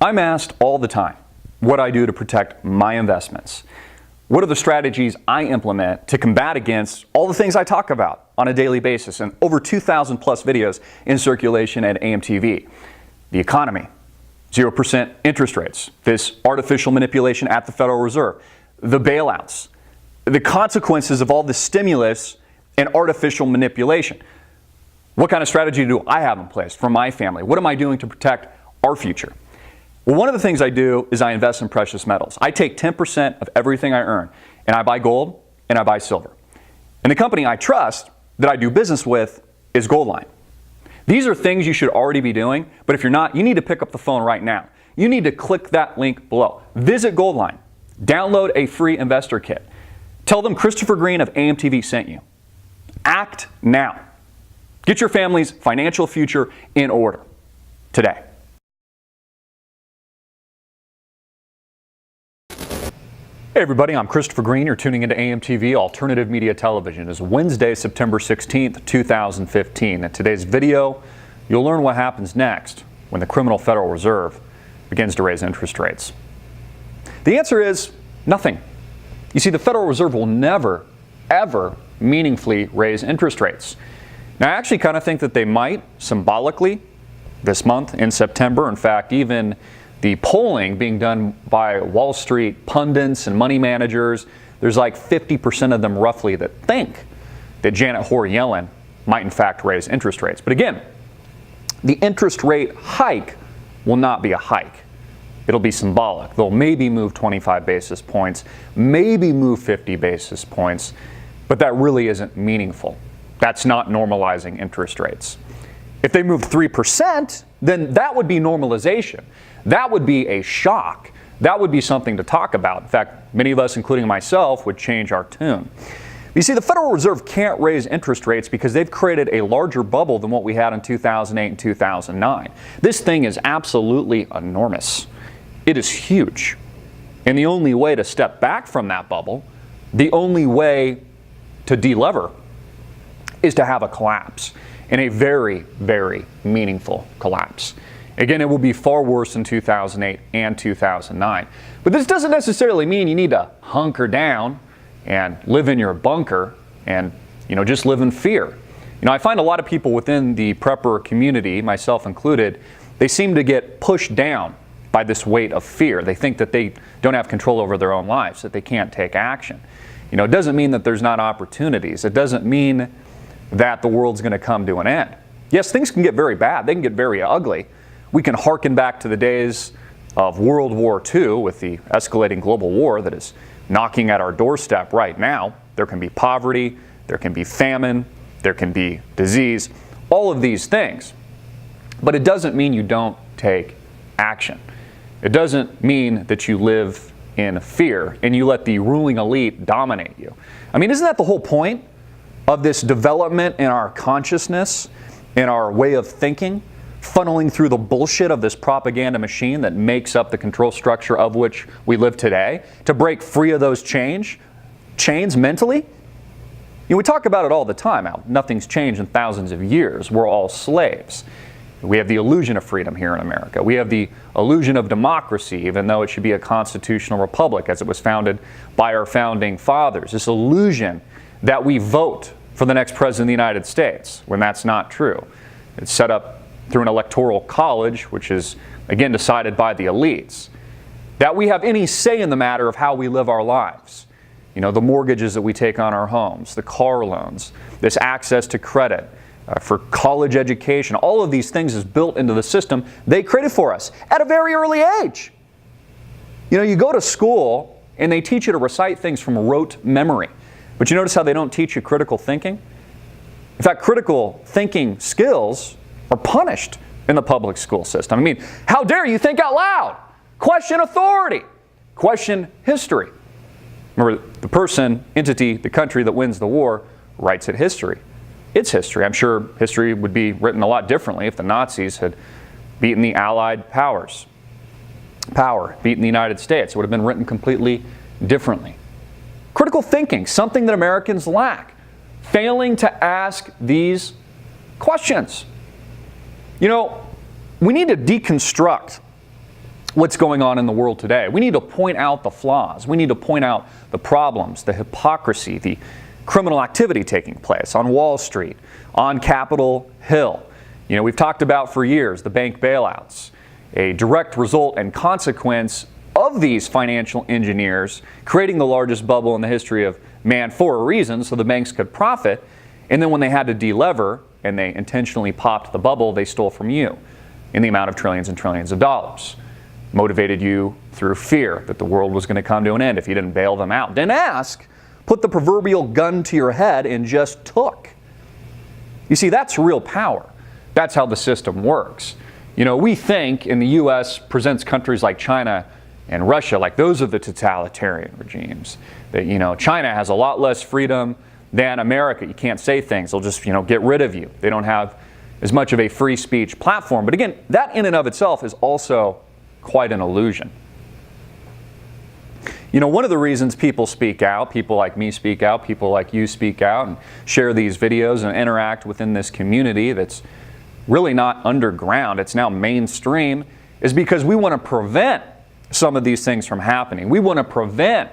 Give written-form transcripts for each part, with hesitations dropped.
I'm asked all the time what I do to protect my investments. What are the strategies I implement to combat against all the things I talk about on a daily basis and over 2,000 plus videos in circulation at AMTV? The economy, 0% interest rates, this artificial manipulation at the Federal Reserve, the bailouts, the consequences of all the stimulus and artificial manipulation. What kind of strategy do I have in place for my family? What am I doing to protect our future? Well, one of the things I do is I invest in precious metals. I take 10% of everything I earn and I buy gold and I buy silver. And the company I trust that I do business with is Goldline. These are things you should already be doing, but if you're not, you need to pick up the phone right now. You need to click that link below. Visit Goldline. Download a free investor kit. Tell them Christopher Green of AMTV sent you. Act now. Get your family's financial future in order today. Hey everybody, I'm Christopher Green. You're tuning into AMTV Alternative Media Television. It's Wednesday, September 16th, 2015. In today's video, you'll learn what happens next when the criminal Federal Reserve begins to raise interest rates. The answer is nothing. You see, the Federal Reserve will never, ever meaningfully raise interest rates. Now, I actually kind of think that they might symbolically this month in September. In fact, even the polling being done by Wall Street pundits and money managers, there's like 50% of them roughly that think that Janet Hoare Yellen might in fact raise interest rates. But again, the interest rate hike will not be a hike. It'll be symbolic. They'll maybe move 25 basis points, maybe move 50 basis points, but that really isn't meaningful. That's not normalizing interest rates. If they move 3%, then that would be normalization. That would be a shock. That would be something to talk about. In fact, many of us, including myself, would change our tune. You see, the Federal Reserve can't raise interest rates because they've created a larger bubble than what we had in 2008 and 2009. This thing is absolutely enormous. It is huge. And the only way to step back from that bubble, the only way to delever, is to have a collapse, and a very, very meaningful collapse. Again, it will be far worse than 2008 and 2009. But this doesn't necessarily mean you need to hunker down and live in your bunker and, just live in fear. I find a lot of people within the prepper community, myself included, they seem to get pushed down by this weight of fear. They think that they don't have control over their own lives, that they can't take action. It doesn't mean that there's not opportunities. It doesn't mean that the world's going to come to an end. Yes, things can get very bad. They can get very ugly. We can hearken back to the days of World War II with the escalating global war that is knocking at our doorstep right now. There can be poverty, there can be famine, there can be disease, all of these things. But it doesn't mean you don't take action. It doesn't mean that you live in fear and you let the ruling elite dominate you. Isn't that the whole point of this development in our consciousness, in our way of thinking, funneling through the bullshit of this propaganda machine that makes up the control structure of which we live today, to break free of those chains mentally? We talk about it all the time, how nothing's changed in thousands of years. We're all slaves. We have the illusion of freedom here in America. We have the illusion of democracy, even though it should be a constitutional republic as it was founded by our founding fathers. This illusion that we vote for the next president of the United States, when that's not true. It's set up through an electoral college, which is, again, decided by the elites. That we have any say in the matter of how we live our lives. The mortgages that we take on our homes, the car loans, this access to credit, for college education, all of these things is built into the system they created for us at a very early age. You go to school and they teach you to recite things from rote memory. But you notice how they don't teach you critical thinking? In fact, critical thinking skills are punished in the public school system. How dare you think out loud? Question authority. Question history. Remember, the person, entity, the country that wins the war writes it history. It's history. I'm sure history would be written a lot differently if the Nazis had beaten the Allied powers. Beaten the United States. It would have been written completely differently. Critical thinking, something that Americans lack. Failing to ask these questions. We need to deconstruct what's going on in the world today. We need to point out the flaws. We need to point out the problems, the hypocrisy, the criminal activity taking place on Wall Street, on Capitol Hill. We've talked about for years the bank bailouts, a direct result and consequence of these financial engineers creating the largest bubble in the history of man for a reason, so the banks could profit. And then when they had to delever and they intentionally popped the bubble, they stole from you in the amount of trillions and trillions of dollars. Motivated you through fear that the world was going to come to an end if you didn't bail them out. Didn't ask, put the proverbial gun to your head and just took. You see, that's real power. That's how the system works. We think, and the U.S. presents countries like China and Russia like those are the totalitarian regimes. That, China has a lot less freedom than America. You can't say things. They'll just, get rid of you. They don't have as much of a free speech platform. But again, that in and of itself is also quite an illusion. One of the reasons people speak out, people like me speak out, people like you speak out and share these videos and interact within this community that's really not underground, it's now mainstream, is because we want to prevent some of these things from happening. We want to prevent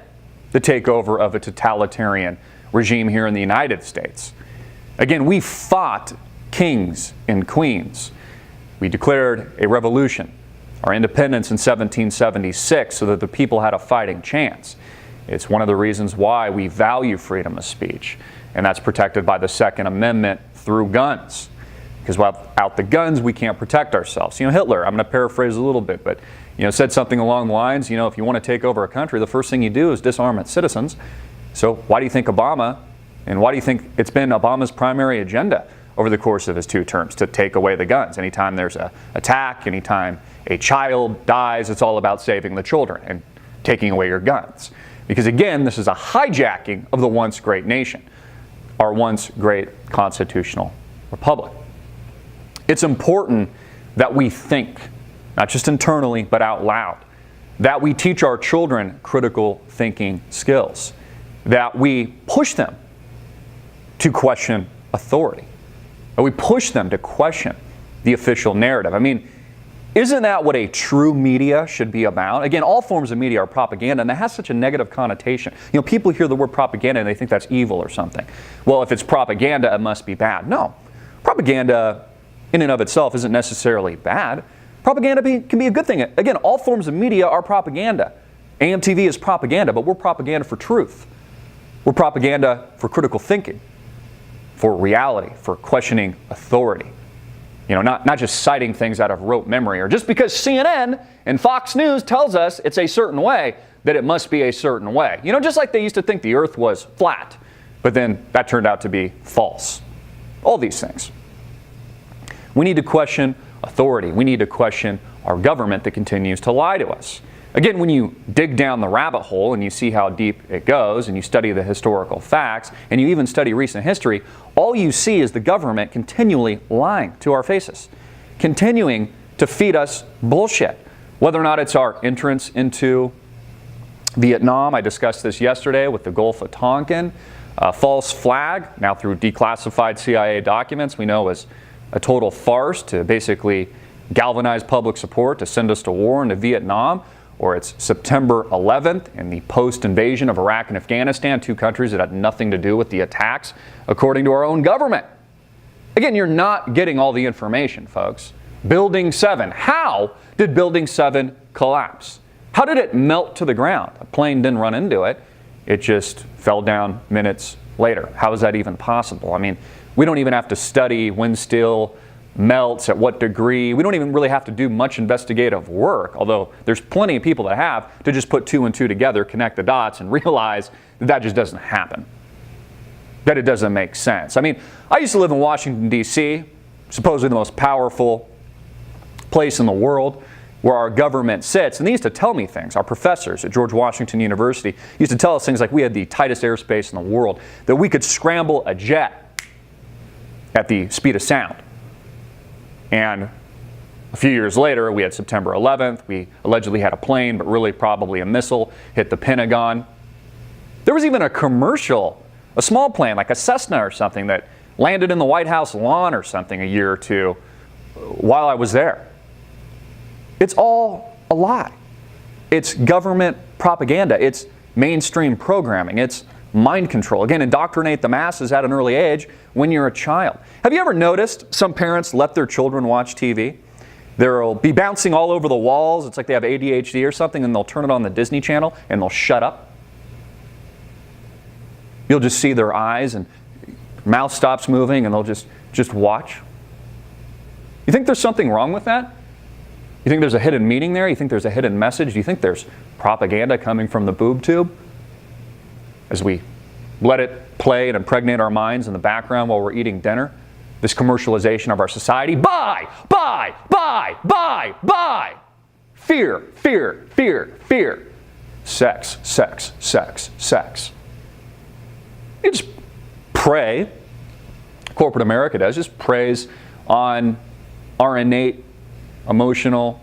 the takeover of a totalitarian regime here in the United States. Again, we fought kings and queens. We declared a revolution, our independence in 1776, so that the people had a fighting chance. It's one of the reasons why we value freedom of speech, and that's protected by the Second Amendment through guns. Because without the guns, we can't protect ourselves. Hitler, I'm going to paraphrase a little bit, but said something along the lines, if you want to take over a country, the first thing you do is disarm its citizens. So why do you think Obama, and why do you think it's been Obama's primary agenda over the course of his 2 terms, to take away the guns? Anytime there's an attack, anytime a child dies, it's all about saving the children and taking away your guns. Because again, this is a hijacking of the once great nation, our once great constitutional republic. It's important that we think, not just internally, but out loud. That we teach our children critical thinking skills. That we push them to question authority. That we push them to question the official narrative. Isn't that what a true media should be about? Again, all forms of media are propaganda, and that has such a negative connotation. People hear the word propaganda and they think that's evil or something. Well, if it's propaganda, it must be bad. No. Propaganda in and of itself isn't necessarily bad. Propaganda can be a good thing. Again, all forms of media are propaganda. AMTV is propaganda, but we're propaganda for truth. We're propaganda for critical thinking, for reality, for questioning authority. Not just citing things out of rote memory, or just because CNN and Fox News tells us it's a certain way, that it must be a certain way. Just like they used to think the earth was flat, but then that turned out to be false. All these things. We need to question authority. We need to question our government that continues to lie to us. Again, when you dig down the rabbit hole and you see how deep it goes, and you study the historical facts, and you even study recent history, all you see is the government continually lying to our faces, continuing to feed us bullshit. Whether or not it's our entrance into Vietnam, I discussed this yesterday with the Gulf of Tonkin, false flag, now through declassified CIA documents, we know was a total farce to basically galvanize public support to send us to war into Vietnam. Or it's September 11th and the post-invasion of Iraq and Afghanistan, 2 countries that had nothing to do with the attacks, according to our own government. Again, you're not getting all the information, folks. Building 7. How did Building 7 collapse? How did it melt to the ground? A plane didn't run into it. It just fell down minutes later. How is that even possible? We don't even have to study when steel melts, at what degree. We don't even really have to do much investigative work, although there's plenty of people that have, to just put 2 and 2 together, connect the dots, and realize that just doesn't happen. That it doesn't make sense. I used to live in Washington, D.C., supposedly the most powerful place in the world where our government sits, and they used to tell me things. Our professors at George Washington University used to tell us things like we had the tightest airspace in the world, that we could scramble a jet at the speed of sound. And a few years later, we had September 11th. We allegedly had a plane, but really probably a missile, hit the Pentagon. There was even a commercial, a small plane, like a Cessna or something, that landed in the White House lawn or something a year or two while I was there. It's all a lie. It's government propaganda. It's mainstream programming. It's mind control. Again, indoctrinate the masses at an early age when you're a child. Have you ever noticed some parents let their children watch TV? They'll be bouncing all over the walls. It's like they have ADHD or something, and they'll turn it on the Disney Channel and they'll shut up. You'll just see their eyes and mouth stops moving and they'll just watch. You think there's something wrong with that? You think there's a hidden meaning there? You think there's a hidden message? Do you think there's propaganda coming from the boob tube? As we let it play and impregnate our minds in the background while we're eating dinner, this commercialization of our society. Buy, buy, buy, buy, buy. Fear, fear, fear, fear. Sex, sex, sex, sex. You just prey, corporate America does, just preys on our innate emotional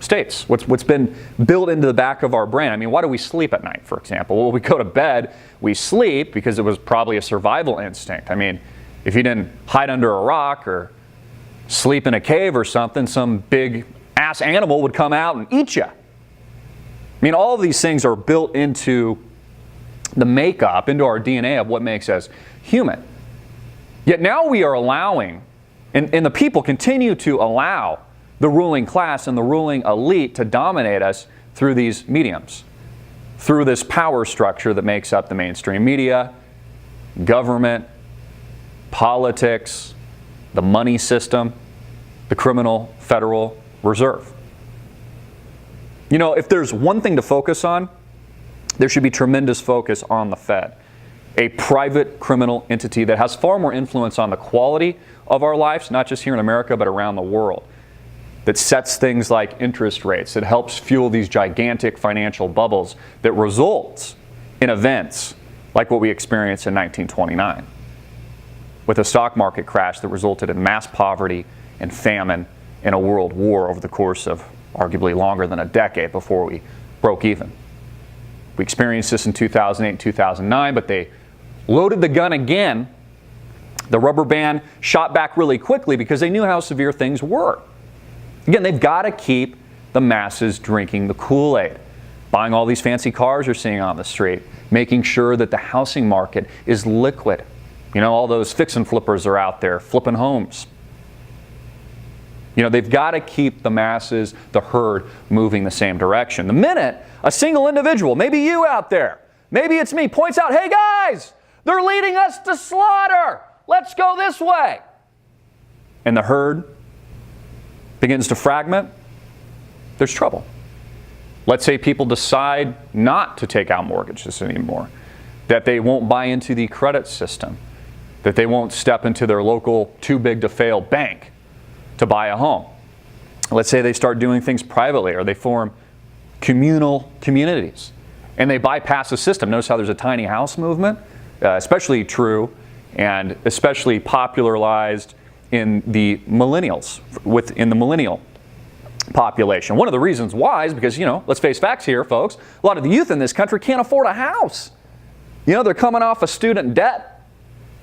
states, what's been built into the back of our brain. I mean, why do we sleep at night, for example? Well, we go to bed, we sleep because it was probably a survival instinct. I mean, if you didn't hide under a rock or sleep in a cave or something, some big ass animal would come out and eat you. I mean, all of these things are built into the makeup, into our DNA of what makes us human. Yet now we are allowing, and the people continue to allow the ruling class and the ruling elite to dominate us through these mediums, through this power structure that makes up the mainstream media, government, politics, the money system, the criminal Federal Reserve. You know, if there's one thing to focus on, there should be tremendous focus on the Fed, a private criminal entity that has far more influence on the quality of our lives, not just here in America, but around the world, that sets things like interest rates, that helps fuel these gigantic financial bubbles that results in events like what we experienced in 1929, with a stock market crash that resulted in mass poverty and famine and a world war over the course of arguably longer than a decade before we broke even. We experienced this in 2008 and 2009, but they loaded the gun again. The rubber band shot back really quickly because they knew how severe things were. Again, they've got to keep the masses drinking the Kool-Aid, buying all these fancy cars you're seeing on the street, making sure that the housing market is liquid. You know, all those fix and flippers are out there flipping homes. You know, they've got to keep the masses, the herd, moving the same direction. The minute a single individual, maybe you out there, maybe it's me, points out, hey guys, they're leading us to slaughter. Let's go this way. And the herd begins to fragment, there's trouble. Let's say people decide not to take out mortgages anymore, that they won't buy into the credit system, that they won't step into their local too-big-to-fail bank to buy a home. Let's say they start doing things privately, or they form communal communities, and they bypass the system. Notice how there's a tiny house movement, especially true and especially popularized in the millennials, within the millennial population. One of the reasons why is because, you know, let's face facts here, folks, a lot of the youth in this country can't afford a house. You know, they're coming off a student debt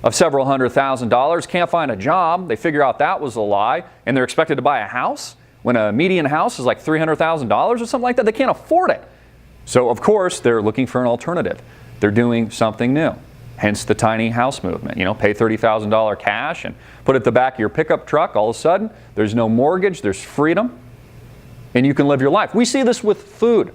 of several $100,000, can't find a job. They figure out that was a lie, and they're expected to buy a house when a median house is like $300,000 or something like that. They can't afford it. So, of course, they're looking for an alternative. They're doing something new. Hence the tiny house movement. You know, pay $30,000 cash and put it at the back of your pickup truck. All of a sudden, there's no mortgage, there's freedom, and you can live your life. We see this with food.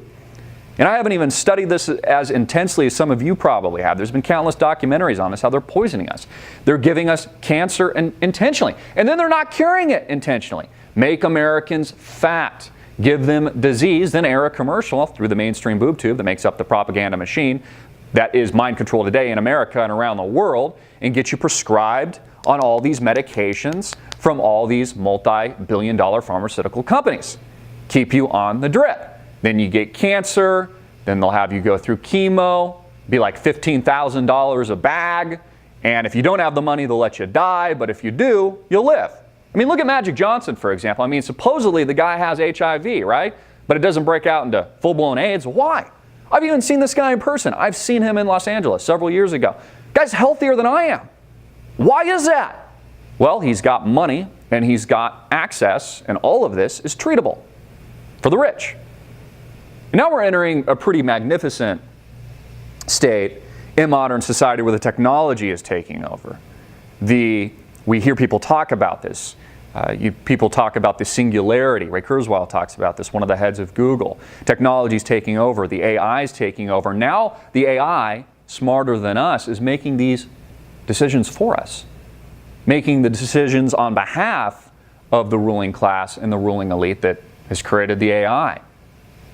And I haven't even studied this as intensely as some of you probably have. There's been countless documentaries on this, how they're poisoning us. They're giving us cancer intentionally. And then they're not curing it intentionally. Make Americans fat. Give them disease, then air a commercial through the mainstream boob tube that makes up the propaganda machine that is mind control today in America and around the world, and get you prescribed on all these medications from all these multi-billion-dollar pharmaceutical companies. Keep you on the drip. Then you get cancer, then they'll have you go through chemo, be like $15,000 a bag, and if you don't have the money, they'll let you die, but if you do, you'll live. I mean, look at Magic Johnson, for example. I mean, supposedly the guy has HIV, right? But it doesn't break out into full-blown AIDS. Why? I've even seen this guy in person. I've seen him in Los Angeles several years ago. Guy's healthier than I am. Why is that? Well, he's got money and he's got access, and all of this is treatable. for the rich. And now we're entering a pretty magnificent state in modern society where the technology is taking over. We hear people talk about this. People talk about the singularity. Ray Kurzweil talks about this, one of the heads of Google. Technology is taking over. The AI is taking over. Now the AI, smarter than us, is making these decisions for us, making the decisions on behalf of the ruling class and the ruling elite that has created the AI,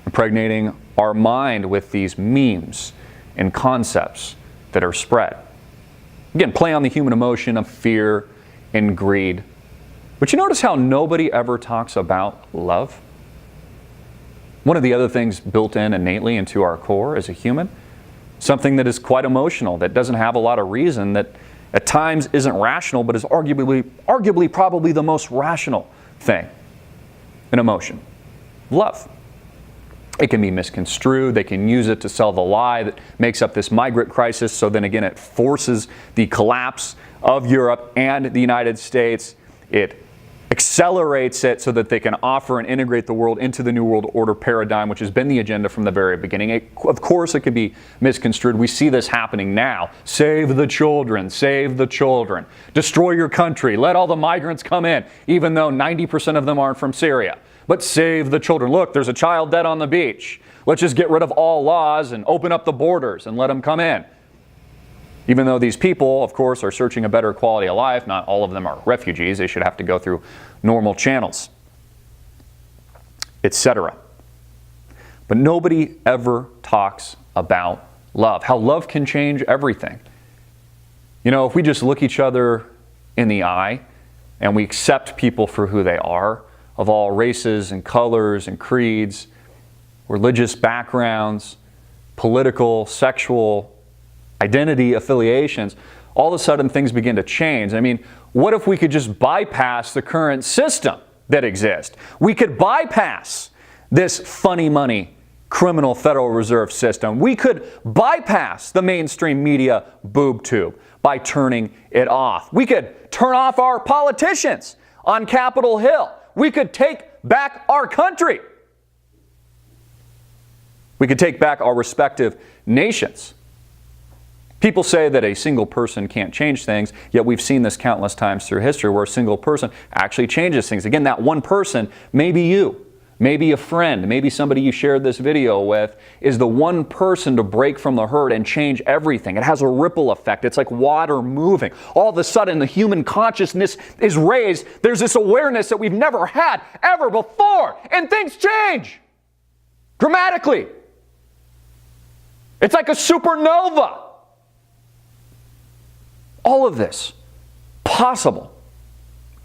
impregnating our mind with these memes and concepts that are spread. Again, play on the human emotion of fear and greed. But you notice how nobody ever talks about love? One of the other things built in innately into our core as a human, something that is quite emotional, that doesn't have a lot of reason, that at times isn't rational, but is arguably probably the most rational thing, an emotion, love. It can be misconstrued. They can use it to sell the lie that makes up this migrant crisis. So then again, it forces the collapse of Europe and the United States. It accelerates it so that they can offer and integrate the world into the New World Order paradigm, which has been the agenda from the very beginning. Of course, it can be misconstrued. We see this happening now. Save the children. Save the children. Destroy your country. Let all the migrants come in, even though 90% of them aren't from Syria. But save the children. Look, there's a child dead on the beach. Let's just get rid of all laws and open up the borders and let them come in. Even though these people, of course, are searching a better quality of life, not all of them are refugees. They should have to go through normal channels, etc. But nobody ever talks about love, how love can change everything. You know, if we just look each other in the eye and we accept people for who they are, of all races and colors and creeds, religious backgrounds, political, sexual, identity affiliations, all of a sudden things begin to change. I mean, what if we could just bypass the current system that exists? We could bypass this funny money criminal Federal Reserve system. We could bypass the mainstream media boob tube by turning it off. We could turn off our politicians on Capitol Hill. We could take back our country. We could take back our respective nations. People say that a single person can't change things, yet we've seen this countless times through history where a single person actually changes things. Again, that one person, maybe you, maybe a friend, maybe somebody you shared this video with, is the one person to break from the herd and change everything. It has a ripple effect. It's like water moving. All of a sudden, the human consciousness is raised. There's this awareness that we've never had ever before, and things change dramatically. It's like a supernova. All of this possible.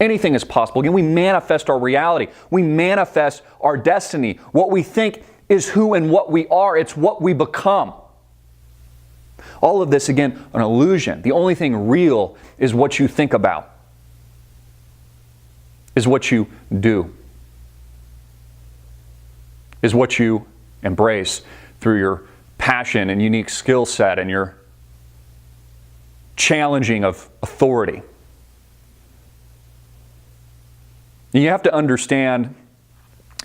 Anything is possible. Again, we manifest our reality. We manifest our destiny. What we think is who and what we are. It's what we become. All of this, again, an illusion. The only thing real is what you think about, is what you do, is what you embrace through your passion and unique skill set and your challenging of authority. You have to understand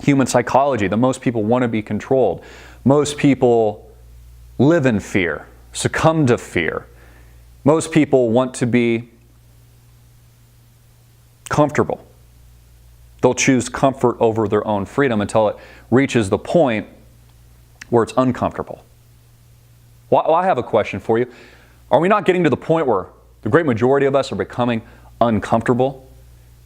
human psychology that most people want to be controlled. Most people live in fear, succumb to fear. Most people want to be comfortable. They'll choose comfort over their own freedom until it reaches the point where it's uncomfortable. Well, I have a question for you. Are we not getting to the point where the great majority of us are becoming uncomfortable?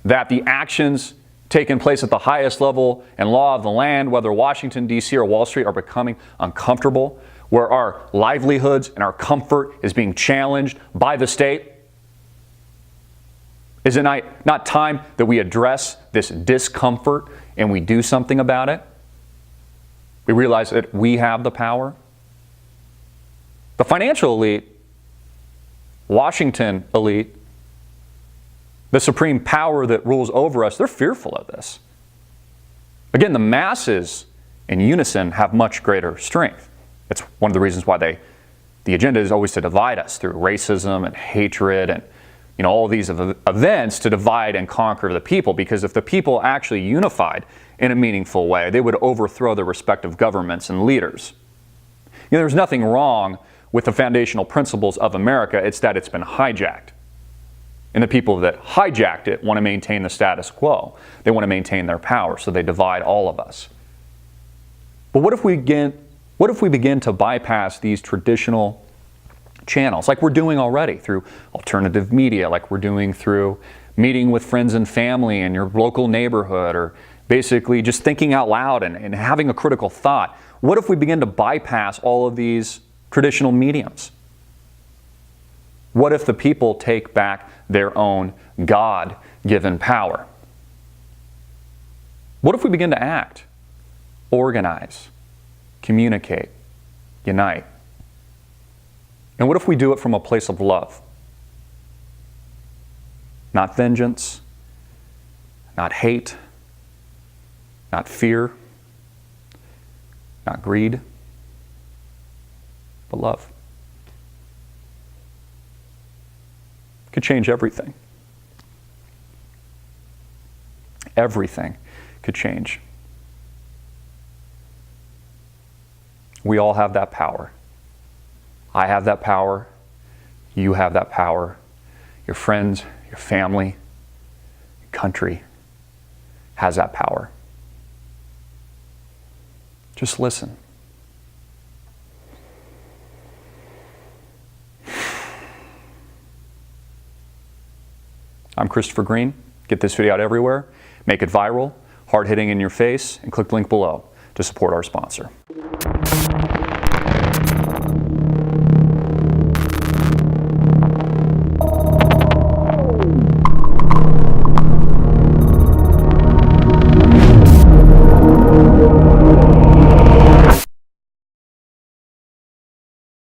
That the actions taking place at the highest level and law of the land, whether Washington, D.C. or Wall Street, are becoming uncomfortable? Where our livelihoods and our comfort is being challenged by the state? Is it not time that we address this discomfort and we do something about it? We realize that we have the power. The financial elite, Washington elite, the supreme power that rules over us, they're fearful of this. Again, the masses in unison have much greater strength. It's one of the reasons why the agenda is always to divide us through racism and hatred and all these events to divide and conquer the people, because if the people actually unified in a meaningful way, they would overthrow their respective governments and leaders. There's nothing wrong with the foundational principles of America, it's that it's been hijacked. And the people that hijacked it want to maintain the status quo. They want to maintain their power, so they divide all of us. But what if we begin to bypass these traditional channels, like we're doing already through alternative media, like we're doing through meeting with friends and family in your local neighborhood, or basically just thinking out loud and having a critical thought? What if we begin to bypass all of these traditional mediums? What if the people take back their own God-given power? What if we begin to act, organize, communicate, unite? And what if we do it from a place of love? Not vengeance, not hate, not fear, not greed, but love. Could change everything. Everything could change. We all have that power. I have that power. You have that power. Your friends, your family, your country has that power. Just listen. I'm Christopher Green. Get this video out everywhere, make it viral, hard-hitting in your face, and click the link below to support our sponsor.